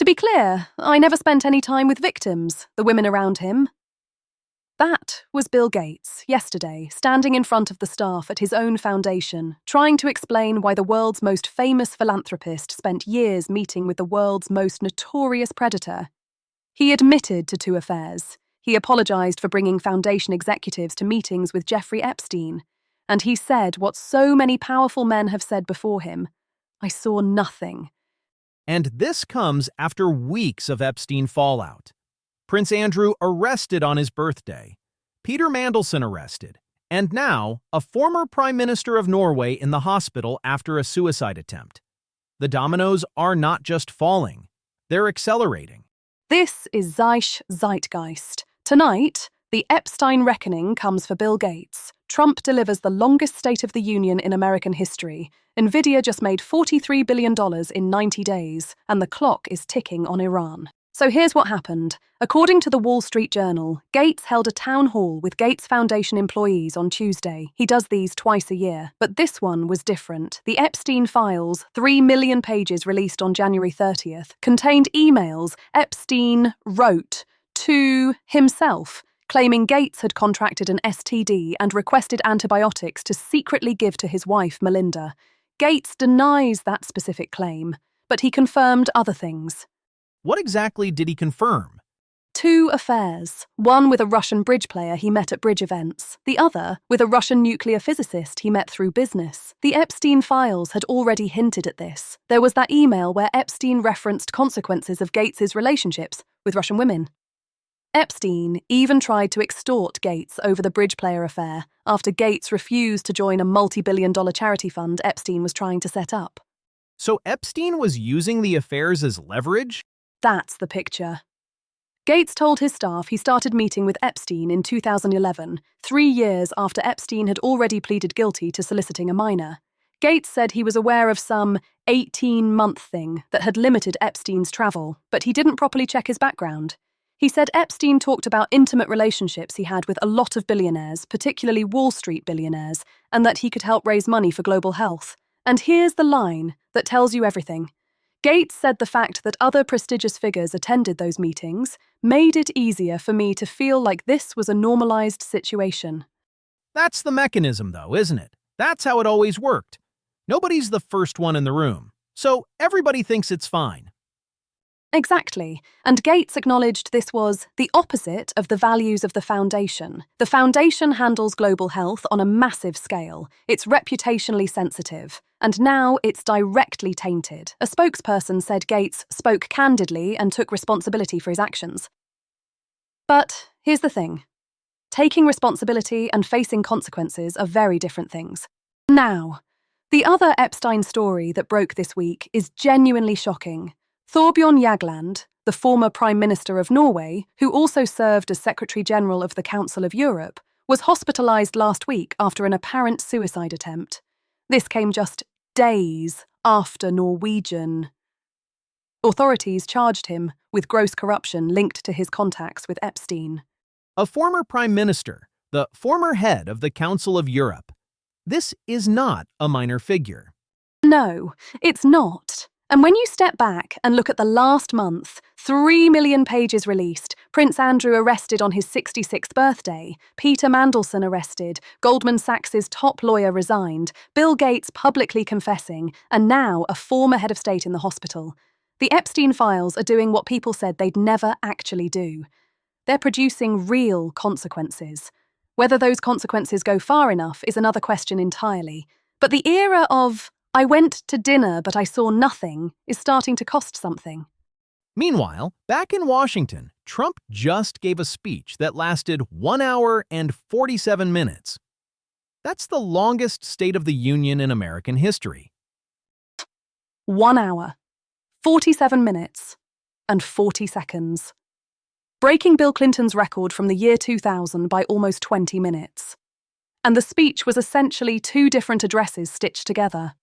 be clear, I never spent any time with victims, the women around him. That was Bill Gates, yesterday, standing in front of the staff at his own foundation, trying to explain why the world's most famous philanthropist spent years meeting with the world's most notorious predator. He admitted to 2 affairs. He apologized for bringing foundation executives to meetings with Jeffrey Epstein. And he said what so many powerful men have said before him: I saw nothing. And this comes after weeks of Epstein fallout. Prince Andrew arrested on his birthday, Peter Mandelson arrested, and now a former Prime Minister of Norway in the hospital after a suicide attempt. The dominoes are not just falling, they're accelerating. This is Zeitgeist. Tonight, the Epstein reckoning comes for Bill Gates. Trump delivers the longest State of the Union in American history. Nvidia just made $43 billion in 90 days, and the clock is ticking on Iran. So here's what happened. According to the Wall Street Journal, Gates held a town hall with Gates Foundation employees on Tuesday. He does these twice a year, but this one was different. The Epstein files, 3 million pages released on January 30th, contained emails Epstein wrote to himself, claiming Gates had contracted an STD and requested antibiotics to secretly give to his wife, Melinda. Gates denies that specific claim, but he confirmed other things. What exactly did he confirm? 2 affairs, one with a Russian bridge player he met at bridge events, the other with a Russian nuclear physicist he met through business. The Epstein files had already hinted at this. There was that email where Epstein referenced consequences of Gates's relationships with Russian women. Epstein even tried to extort Gates over the bridge player affair after Gates refused to join a multi-billion-dollar charity fund Epstein was trying to set up. So Epstein was using the affairs as leverage? That's the picture. Gates told his staff he started meeting with Epstein in 2011, 3 years after Epstein had already pleaded guilty to soliciting a minor. Gates said he was aware of some 18-month thing that had limited Epstein's travel, but he didn't properly check his background. He said Epstein talked about intimate relationships he had with a lot of billionaires, particularly Wall Street billionaires, and that he could help raise money for global health. And here's the line that tells you everything. Gates said the fact that other prestigious figures attended those meetings made it easier for me to feel like this was a normalized situation. That's the mechanism, though, isn't it? That's how it always worked. Nobody's the first one in the room, so everybody thinks it's fine. Exactly, and Gates acknowledged this was the opposite of the values of the foundation. The foundation handles global health on a massive scale. It's reputationally sensitive, and now it's directly tainted. A spokesperson said Gates spoke candidly and took responsibility for his actions. But here's the thing. Taking responsibility and facing consequences are very different things. Now, the other Epstein story that broke this week is genuinely shocking. Thorbjørn Jagland, the former Prime Minister of Norway, who also served as Secretary General of the Council of Europe, was hospitalized last week after an apparent suicide attempt. This came just days after Norwegian authorities charged him with gross corruption linked to his contacts with Epstein. A former Prime Minister, the former head of the Council of Europe. This is not a minor figure. No, it's not. And when you step back and look at the last month, 3 million pages released, Prince Andrew arrested on his 66th birthday, Peter Mandelson arrested, Goldman Sachs' top lawyer resigned, Bill Gates publicly confessing, and now a former head of state in the hospital. The Epstein files are doing what people said they'd never actually do. They're producing real consequences. Whether those consequences go far enough is another question entirely. But the era of "I went to dinner but I saw nothing" is starting to cost something. Meanwhile, back in Washington, Trump just gave a speech that lasted 1 hour and 47 minutes. That's the longest State of the Union in American history. 1 hour, 47 minutes, and 40 seconds. Breaking Bill Clinton's record from the year 2000 by almost 20 minutes. And the speech was essentially 2 different addresses stitched together.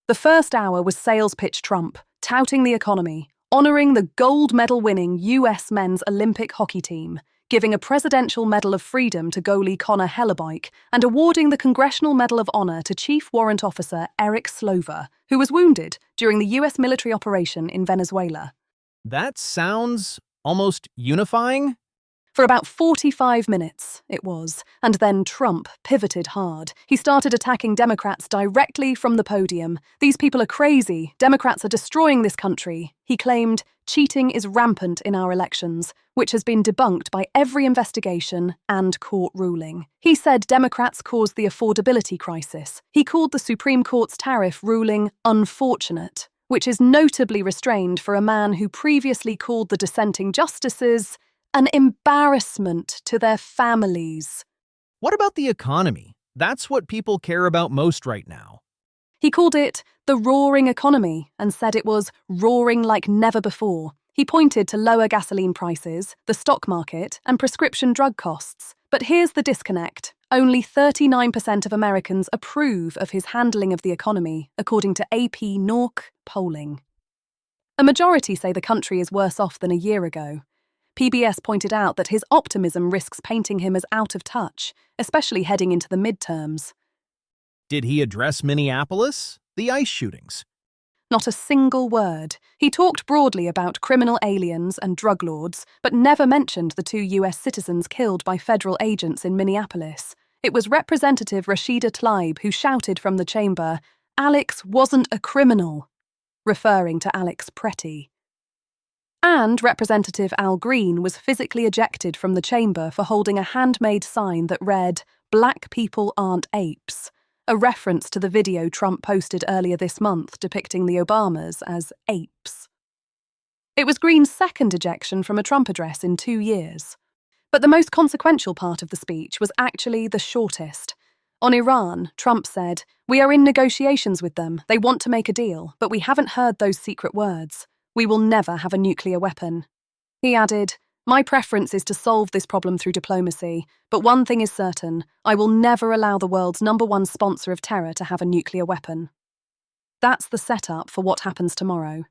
The first hour was sales pitch Trump, touting the economy, honoring the gold medal-winning US men's Olympic hockey team, giving a Presidential Medal of Freedom to goalie Connor Hellebuck, and awarding the Congressional Medal of Honor to Chief Warrant Officer Eric Slover, who was wounded during the US military operation in Venezuela. That sounds almost unifying. For about 45 minutes, it was, and then Trump pivoted hard. He started attacking Democrats directly from the podium. These people are crazy. Democrats are destroying this country. He claimed, cheating is rampant in our elections, which has been debunked by every investigation and court ruling. He said Democrats caused the affordability crisis. He called the Supreme Court's tariff ruling unfortunate, which is notably restrained for a man who previously called the dissenting justices an embarrassment to their families. What about the economy? That's what people care about most right now. He called it the roaring economy and said it was roaring like never before. He pointed to lower gasoline prices, the stock market, and prescription drug costs. But here's the disconnect. Only 39% of Americans approve of his handling of the economy, according to AP NORC polling. A majority say the country is worse off than a year ago. PBS pointed out that his optimism risks painting him as out of touch, especially heading into the midterms. Did he address Minneapolis? The ICE shootings? Not a single word. He talked broadly about criminal aliens and drug lords, but never mentioned the 2 US citizens killed by federal agents in Minneapolis. It was Representative Rashida Tlaib who shouted from the chamber, "Alex wasn't a criminal," referring to Alex Pretty. And Representative Al Green was physically ejected from the chamber for holding a handmade sign that read, "Black people aren't apes," a reference to the video Trump posted earlier this month depicting the Obamas as apes. It was Green's second ejection from a Trump address in 2 years. But the most consequential part of the speech was actually the shortest. On Iran, Trump said, "We are in negotiations with them. They want to make a deal, but we haven't heard those secret words. We will never have a nuclear weapon." He added, "My preference is to solve this problem through diplomacy, but one thing is certain, I will never allow the world's #1 sponsor of terror to have a nuclear weapon." That's the setup for what happens tomorrow.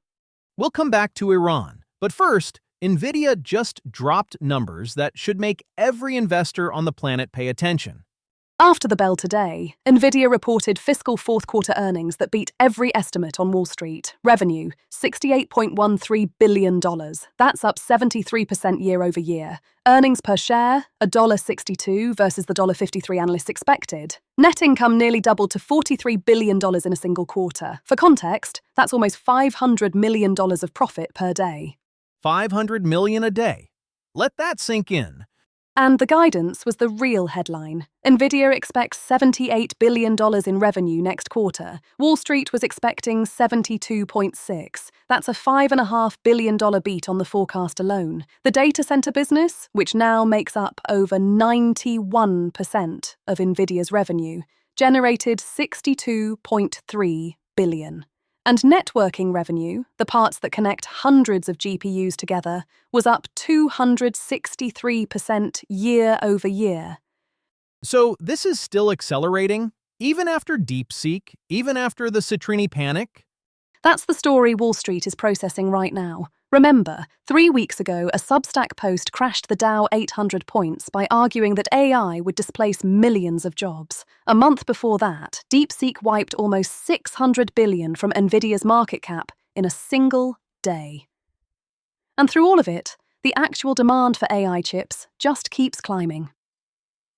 We'll come back to Iran, but first, Nvidia just dropped numbers that should make every investor on the planet pay attention. After the bell today, Nvidia reported fiscal fourth-quarter earnings that beat every estimate on Wall Street. Revenue, $68.13 billion. That's up 73% year-over-year. Earnings per share, $1.62 versus the $1.53 analysts expected. Net income nearly doubled to $43 billion in a single quarter. For context, that's almost $500 million of profit per day. $500 million a day. Let that sink in. And the guidance was the real headline. Nvidia expects $78 billion in revenue next quarter. Wall Street was expecting $72.6. That's a $5.5 billion beat on the forecast alone. The data center business, which now makes up over 91% of Nvidia's revenue, generated $62.3 billion. And networking revenue, the parts that connect hundreds of GPUs together, was up 263% year-over-year. So this is still accelerating, even after DeepSeek, even after the Citrini panic? That's the story Wall Street is processing right now. Remember, 3 weeks ago, a Substack post crashed the Dow 800 points by arguing that AI would displace millions of jobs. A month before that, DeepSeek wiped almost $600 billion from Nvidia's market cap in a single day. And through all of it, the actual demand for AI chips just keeps climbing.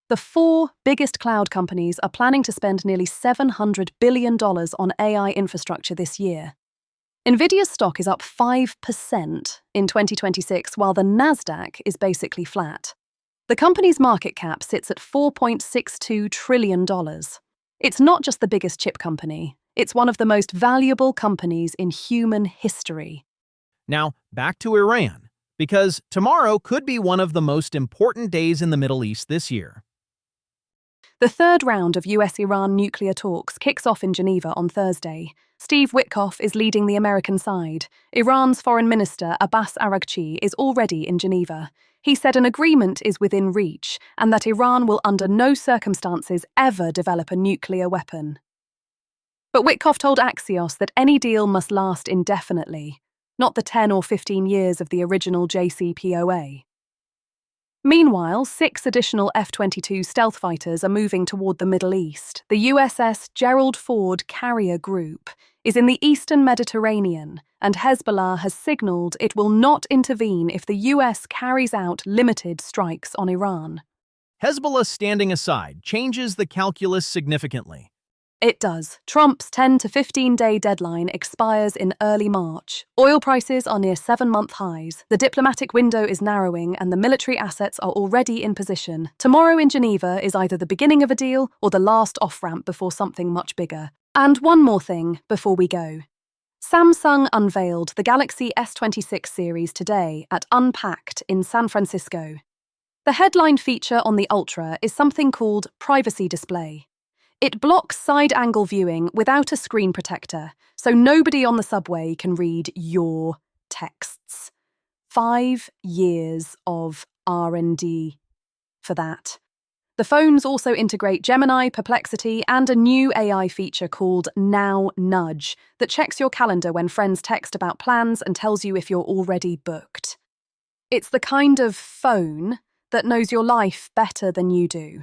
The 4 biggest cloud companies are planning to spend nearly $700 billion on AI infrastructure this year. Nvidia's stock is up 5% in 2026, while the Nasdaq is basically flat. The company's market cap sits at $4.62 trillion. It's not just the biggest chip company, it's one of the most valuable companies in human history. Now, back to Iran, because tomorrow could be one of the most important days in the Middle East this year. The third round of US-Iran nuclear talks kicks off in Geneva on Thursday. Steve Witkoff is leading the American side. Iran's Foreign Minister Abbas Araghchi is already in Geneva. He said an agreement is within reach and that Iran will under no circumstances ever develop a nuclear weapon. But Witkoff told Axios that any deal must last indefinitely, not the 10 or 15 years of the original JCPOA. Meanwhile, 6 additional F-22 stealth fighters are moving toward the Middle East. The USS Gerald Ford Carrier Group is in the eastern Mediterranean, and Hezbollah has signaled it will not intervene if the US carries out limited strikes on Iran. Hezbollah standing aside changes the calculus significantly. It does. Trump's 10 to 15-day deadline expires in early March. Oil prices are near 7-month highs. The diplomatic window is narrowing and the military assets are already in position. Tomorrow in Geneva is either the beginning of a deal or the last off-ramp before something much bigger. And one more thing before we go. Samsung unveiled the Galaxy S26 series today at Unpacked in San Francisco. The headline feature on the Ultra is something called Privacy Display. It blocks side-angle viewing without a screen protector, so nobody on the subway can read your texts. 5 years of R&D for that. The phones also integrate Gemini, Perplexity, and a new AI feature called Now Nudge that checks your calendar when friends text about plans and tells you if you're already booked. It's the kind of phone that knows your life better than you do.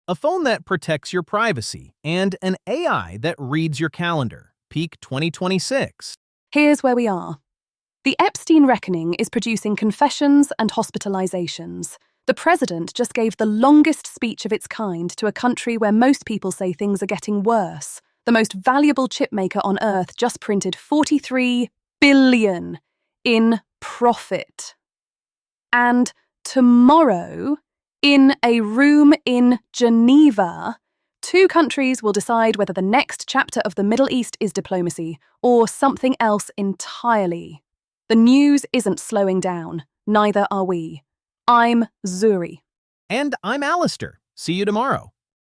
A phone that protects your privacy, and an AI that reads your calendar. Peak 2026. Here's where we are. The Epstein reckoning is producing confessions and hospitalizations. The president just gave the longest speech of its kind to a country where most people say things are getting worse. The most valuable chipmaker on Earth just printed $43 billion in profit. And tomorrow, in a room in Geneva, 2 countries will decide whether the next chapter of the Middle East is diplomacy or something else entirely. The news isn't slowing down. Neither are we. I'm Zuri. And I'm Alistair. See you tomorrow.